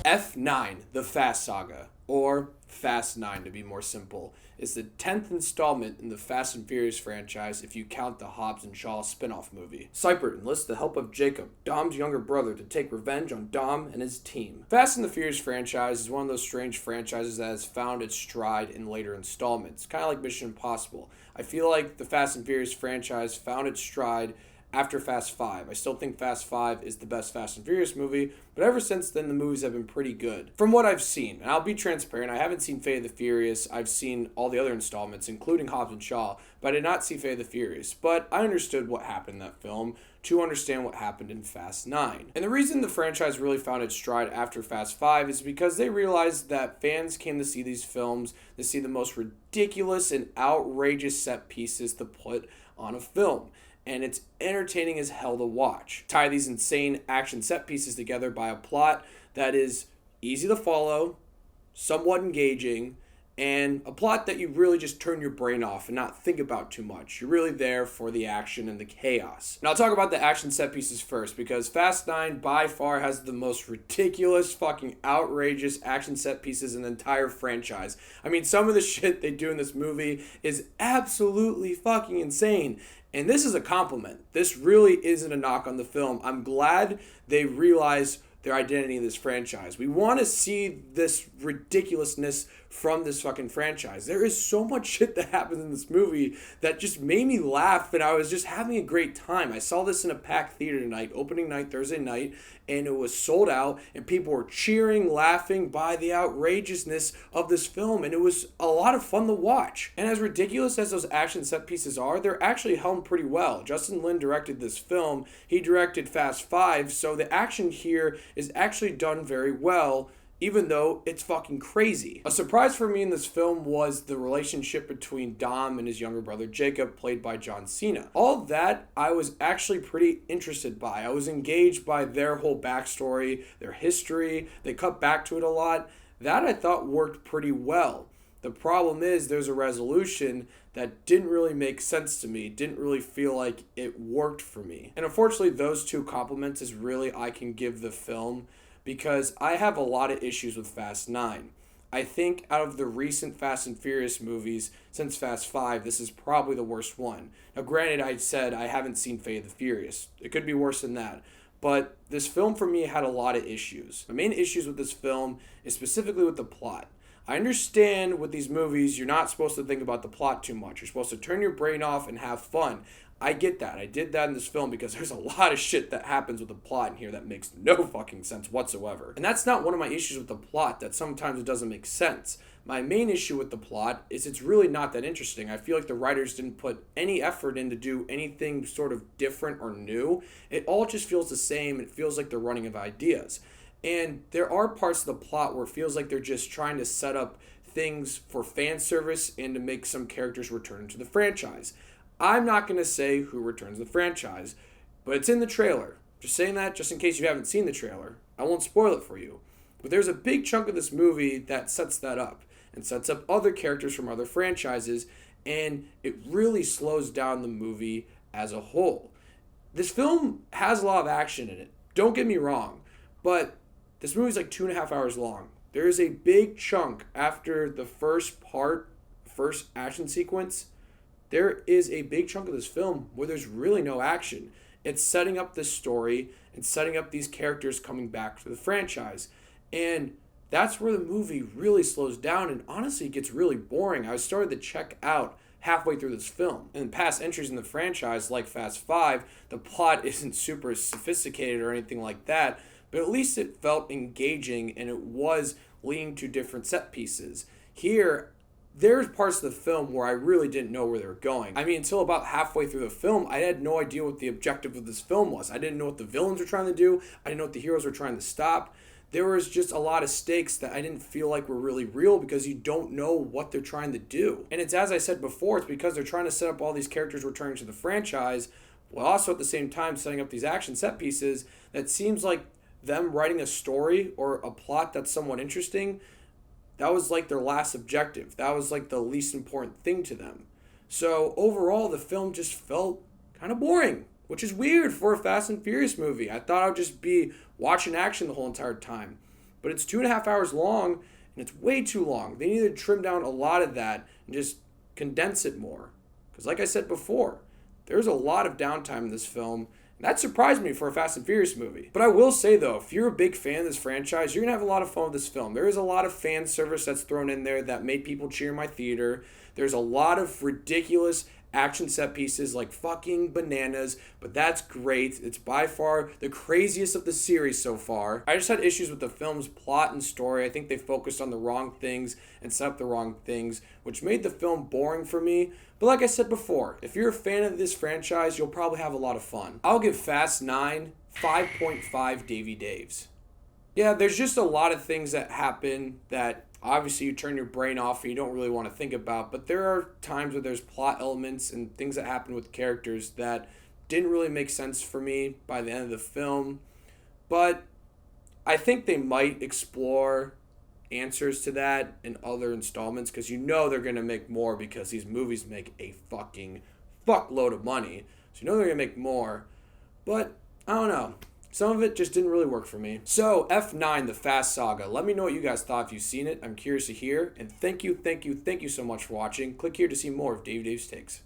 F9, The Fast Saga, or Fast 9 to be more simple, is the 10th installment in the Fast and Furious franchise if you count the Hobbs and Shaw spin-off movie. Cypher enlists the help of Jacob, Dom's younger brother, to take revenge on Dom and his team. Fast and the Furious franchise is one of those strange franchises that has found its stride in later installments, kind of like Mission Impossible. I feel like the Fast and Furious franchise found its stride after Fast 5. I still think Fast 5 is the best Fast and Furious movie, but ever since then the movies have been pretty good. From what I've seen, and I'll be transparent, I haven't seen Fate of the Furious. I've seen all the other installments, including Hobbs and Shaw, but I did not see Fate of the Furious. But I understood what happened in that film to understand what happened in Fast 9. And the reason the franchise really found its stride after Fast 5 is because they realized that fans came to see these films to see the most ridiculous and outrageous set pieces to put on a film. And it's entertaining as hell to watch. Tie these insane action set pieces together by a plot that is easy to follow, somewhat engaging, and a plot that you really just turn your brain off and not think about too much. You're really there for the action and the chaos. Now I'll talk about the action set pieces first, because Fast 9 by far has the most ridiculous, fucking outrageous action set pieces in the entire franchise. I mean, some of the shit they do in this movie is absolutely fucking insane. And this is a compliment. This really isn't a knock on the film. I'm glad they realized their identity in this franchise. We want to see this ridiculousness from this fucking franchise. There is so much shit that happens in this movie that just made me laugh, and I was just having a great time. I saw this in a packed theater tonight, opening night, Thursday night, and it was sold out, and people were cheering, laughing by the outrageousness of this film, and it was a lot of fun to watch. And as ridiculous as those action set pieces are, they're actually helmed pretty well. Justin Lin directed this film. He directed Fast 5, so the action here is actually done very well, even though it's fucking crazy. A surprise for me in this film was the relationship between Dom and his younger brother Jacob, played by John Cena. All that I was actually pretty interested by. I was engaged by their whole backstory, their history. They cut back to it a lot. That I thought worked pretty well. The problem is there's a resolution that didn't really make sense to me, didn't really feel like it worked for me. And unfortunately, those two compliments is really I can give the film, because I have a lot of issues with Fast 9. I think out of the recent Fast and Furious movies since Fast 5, this is probably the worst one. Now granted, I said I haven't seen Fate of the Furious. It could be worse than that. But this film for me had a lot of issues. The main issues with this film is specifically with the plot. I understand with these movies, you're not supposed to think about the plot too much. You're supposed to turn your brain off and have fun. I get that. I did that in this film because there's a lot of shit that happens with the plot in here that makes no fucking sense whatsoever. And that's not one of my issues with the plot, that sometimes it doesn't make sense. My main issue with the plot is it's really not that interesting. I feel like the writers didn't put any effort in to do anything sort of different or new. It all just feels the same. It feels like they're running out of ideas. And there are parts of the plot where it feels like they're just trying to set up things for fan service and to make some characters return to the franchise. I'm not going to say who returns the franchise, but it's in the trailer. Just saying that just in case you haven't seen the trailer. I won't spoil it for you. But there's a big chunk of this movie that sets that up and sets up other characters from other franchises, and it really slows down the movie as a whole. This film has a lot of action in it. Don't get me wrong, but this movie's like 2.5 hours long. There is a big chunk after the first action sequence. There is a big chunk of this film where there's really no action. It's setting up this story and setting up these characters coming back to the franchise. And that's where the movie really slows down and honestly gets really boring. I started to check out halfway through this film. In past entries in the franchise, like Fast 5, the plot isn't super sophisticated or anything like that, but at least it felt engaging and it was leading to different set pieces. Here, there's parts of the film where I really didn't know where they were going. I mean, until about halfway through the film, I had no idea what the objective of this film was. I didn't know what the villains were trying to do. I didn't know what the heroes were trying to stop. There was just a lot of stakes that I didn't feel like were really real because you don't know what they're trying to do. And it's, as I said before, it's because they're trying to set up all these characters returning to the franchise, while also at the same time setting up these action set pieces that seems like them writing a story or a plot that's somewhat interesting. That was like their last objective. That was like the least important thing to them. So overall, the film just felt kind of boring, which is weird for a Fast and Furious movie. I thought I would just be watching action the whole entire time. But but it's 2.5 hours long, and it's way too long. They need to trim down a lot of that and just condense it more. Because like I said before, there's a lot of downtime in this film, and that surprised me for a Fast and Furious movie. But I will say though, if you're a big fan of this franchise, you're going to have a lot of fun with this film. There is a lot of fan service that's thrown in there that made people cheer in my theater. There's a lot of ridiculous action set pieces like fucking bananas, but that's great. It's by far the craziest of the series so far. I just had issues with the film's plot and story. I think they focused on the wrong things and set up the wrong things, which made the film boring for me. But like I said before, if you're a fan of this franchise, you'll probably have a lot of fun. I'll give Fast 9 5.5 Davy Daves. Yeah, there's just a lot of things that happen that obviously you turn your brain off and you don't really want to think about, but there are times where there's plot elements and things that happen with characters that didn't really make sense for me by the end of the film. But I think they might explore answers to that in other installments, because you know they're going to make more, because these movies make a fucking fuckload of money. So you know they're going to make more. But I don't know. Some of it just didn't really work for me. So, F9, The Fast Saga. Let me know what you guys thought if you've seen it. I'm curious to hear. And thank you so much for watching. Click here to see more of Dave Dave's Takes.